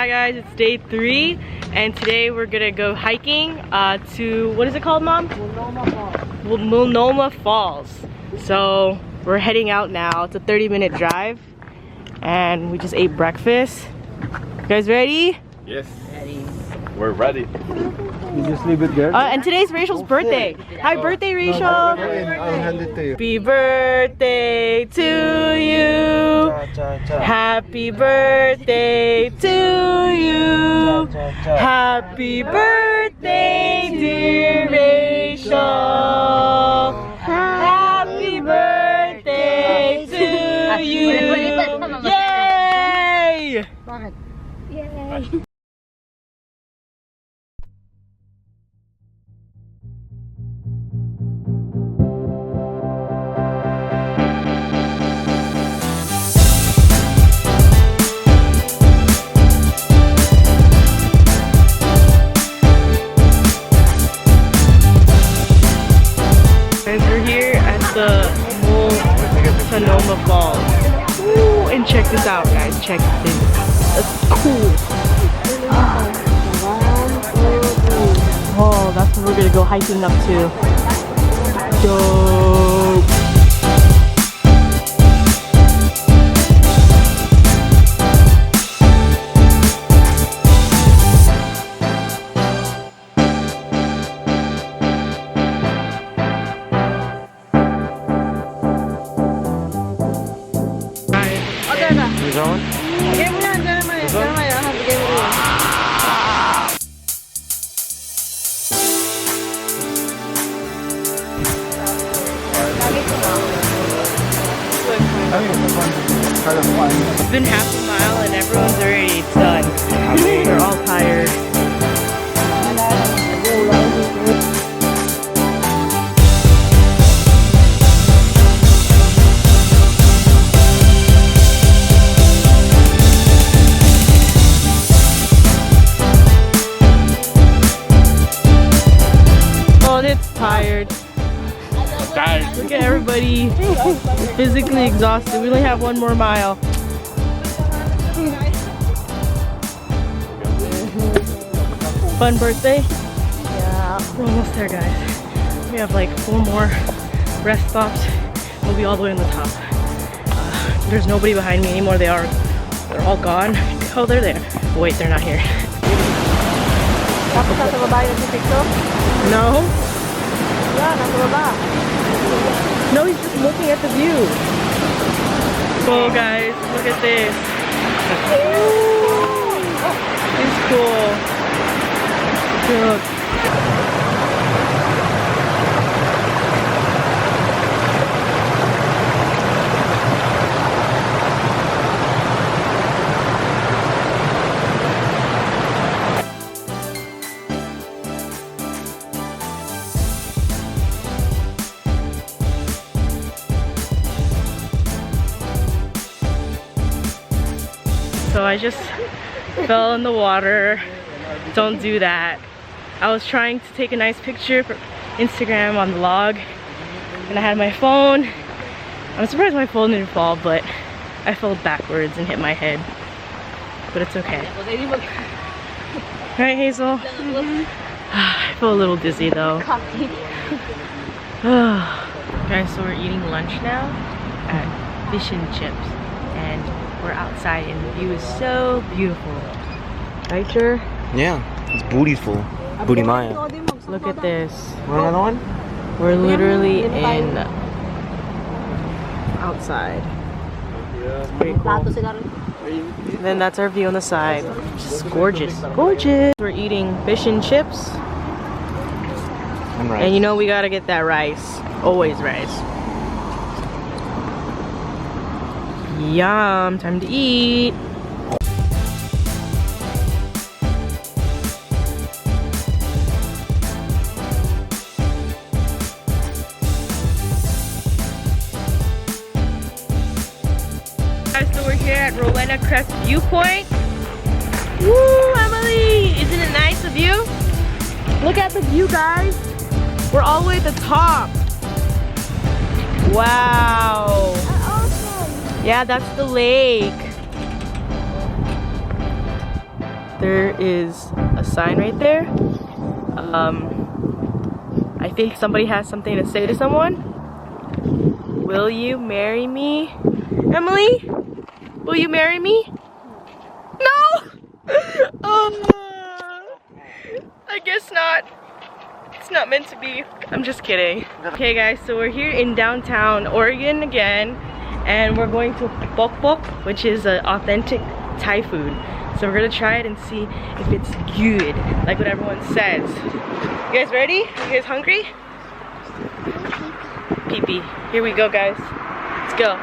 Hi guys, it's day 3 and today we're gonna go hiking to, what is it called, Mom? Multnomah Falls. So we're heading out now. It's a 30-minute drive and we just ate breakfast. You guys ready? Yes. Ready. We're ready. You just leave it there. And today's Rachel's birthday. Happy birthday, Rachel! No, I'll hand it to you. Happy birthday to you. Happy birthday to you. Happy birthday, dear Rachel. Happy birthday to you. Yay! Yay! We're here at the Multnomah Falls. Ooh, and check this out, guys. Check this. That's cool. Oh, that's where we're gonna go hiking up to. Dope. It's been half a mile and everyone's already done. They're all tired. Oh, it's tired. Look at everybody physically exhausted. We only have one more mile. Fun birthday? Yeah. We're almost there, guys. We have like 4 more rest stops. We'll be all the way on the top. There's nobody behind me anymore. They're all gone. Oh, they're there. Oh, wait, they're not here. No? No, he's just looking at the view. Cool, guys. Look at this. It's cool. Look. So I just fell in the water. Don't do that. I was trying to take a nice picture for Instagram on the log and I had my phone. I'm surprised my phone didn't fall, but I fell backwards and hit my head. But it's okay. Right, Hazel? I feel a little dizzy though. Guys, so we're eating lunch now at Fish and Chips. And we're outside and the view is so beautiful. Right, Jer? Yeah, it's beautiful. Booty Maya. Look at this. Another one? We're literally in outside. Pretty cool. And then that's our view on the side. Just gorgeous. Gorgeous. We're eating fish and chips. And rice. And you know we gotta get that rice. Always rice. Yum, time to eat. Guys, so we're here at Rowena Crest Viewpoint. Woo, Emily! Isn't it nice of you? Look at the view, guys. We're all the way at the top. Wow. Yeah, that's the lake. there is a sign right there. I think somebody has something to say to someone. Will you marry me? Emily? Will you marry me? No! I guess not. It's not meant to be. I'm just kidding. Okay guys, so we're here in downtown Oregon again, and we're going to Pok Pok, which is an authentic Thai food. So we're gonna try it and see if it's good, like what everyone says. You guys ready? You guys hungry? Pee-pee. Here we go guys. Let's go.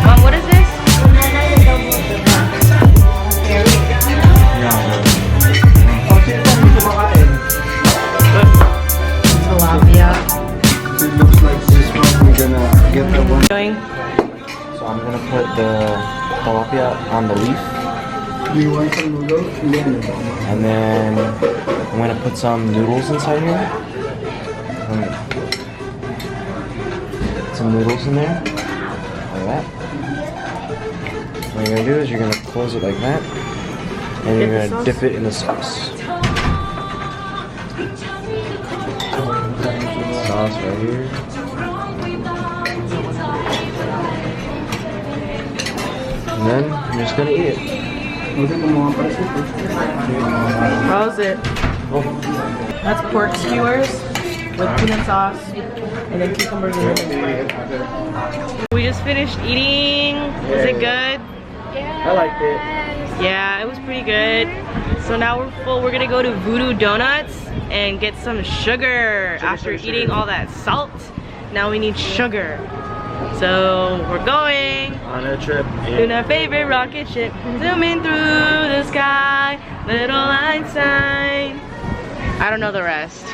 Mom, what is this? Tilapia. It looks like this one we're gonna get the one. So I'm gonna put the tilapia on the leaf. Do you want some noodles? And then I'm gonna put some noodles inside here. Put some noodles in there. Like that. What you're gonna do is you're gonna close it like that. And you're gonna dip it in the sauce. Sauce right here. And then you're just gonna eat it. How's it? Oh. That's pork skewers with peanut sauce and then cucumbers and lemon. We just finished eating. Was it good? I liked it. Yeah, it was pretty good. So now we're full. We're gonna go to Voodoo Donuts and get some sugar after eating all that salt. Now we need sugar. So we're going On a trip. in our favorite rocket ship, zooming through the sky, little Einstein. I don't know the rest.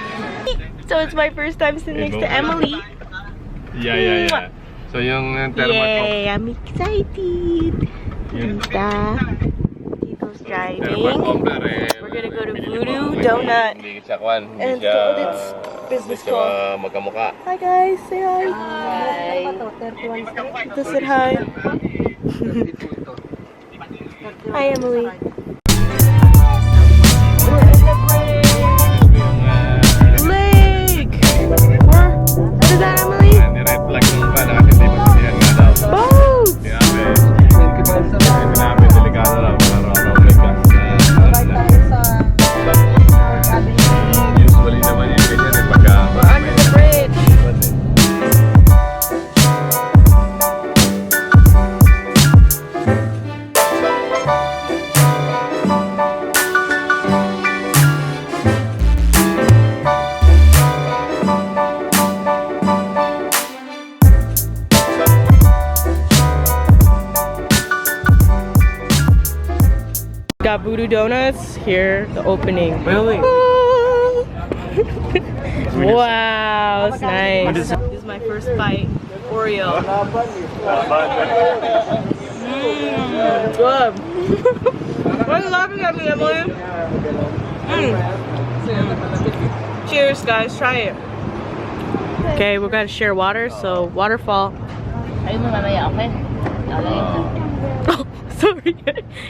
So it's my first time sitting next to Emily. Yeah. So yung Yay, I'm excited. Tita. Tito's driving. We're gonna go to Voodoo Donut. Hindi siya kwan. And Hindi siya it's business call. magkamukha. Hi guys, say hi. Tito said hi. Hi Emily. Lake! What is that, Emily? Ni-red flag nung pa natin, hindi ba siya nga daw. Boat! Sinabi, delikado lang. Usually naman yung ganyan eh, pagka... We're under the bridge. Got Voodoo Donuts here, the opening. Really? Wow, it's nice. This is my first bite. Oreo. Good. Why are you laughing at me, Emily? Cheers, guys. Try it. Okay, we're gonna share water. So, Waterfall. Oh, sorry.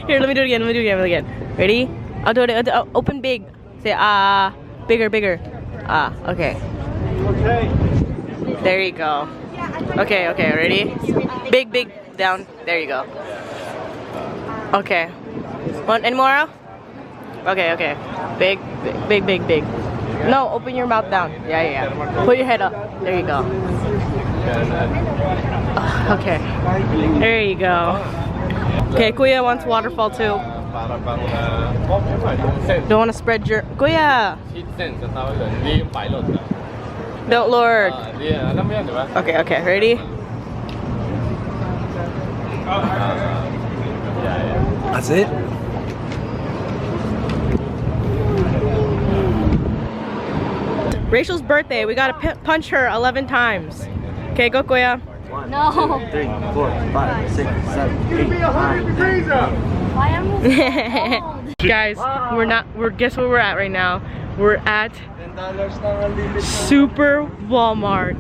Here, let me do it again. Ready? I'll do it. Open big. Say bigger. Okay. There you go. Okay, ready? Big, down. There you go. Okay. Want any more? Okay, okay. Big, big, big, big, big. No, open your mouth down. Yeah, yeah, yeah. Put your head up. There you go. Okay. There you go. Okay, Kuya wants waterfall too. Para bang yung sense. Don't want to spread your... Kuya! Heat sense sa tawag doon. Hindi yung pilot. Don't lord. Hindi, alam mo yan, di ba? Okay, okay. Ready? That's it? Rachel's birthday. We gotta punch her 11 times. Okay, go Kuya. 1, No. 2, 3, 4, 5, 6, 7, 8, 9, 10. Why am I so old? Guys, guess where we're at right now? We're at Super Walmart.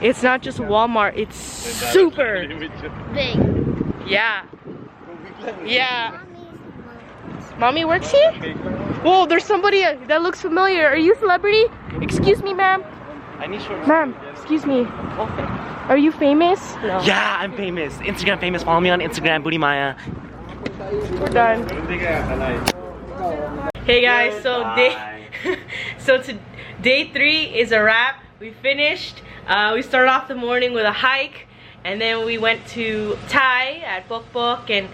It's not just Walmart, it's super Big. Yeah. Yeah. Mommy works here? Whoa, there's somebody that looks familiar. Are you a celebrity? Excuse me, ma'am. I need short. Ma'am, excuse me. Are you famous? No. Yeah, I'm famous. Instagram famous. Follow me on Instagram, Booty Maya. We're done. Hey guys, so day 3 is a wrap. We finished. We started off the morning with a hike, and then we went to Thai at Bok Bok, and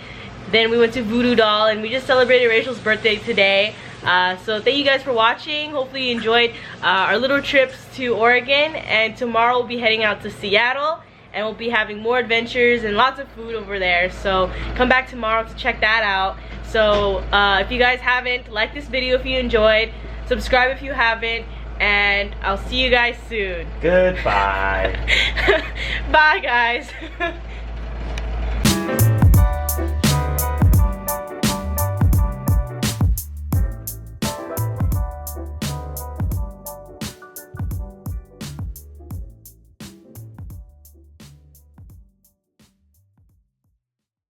then we went to Voodoo Doll, and we just celebrated Rachel's birthday today. So thank you guys for watching. Hopefully you enjoyed our little trips to Oregon, and tomorrow we'll be heading out to Seattle, and we'll be having more adventures and lots of food over there. So come back tomorrow to check that out. So if you guys haven't, like this video if you enjoyed, subscribe if you haven't, and I'll see you guys soon. Goodbye. Bye guys.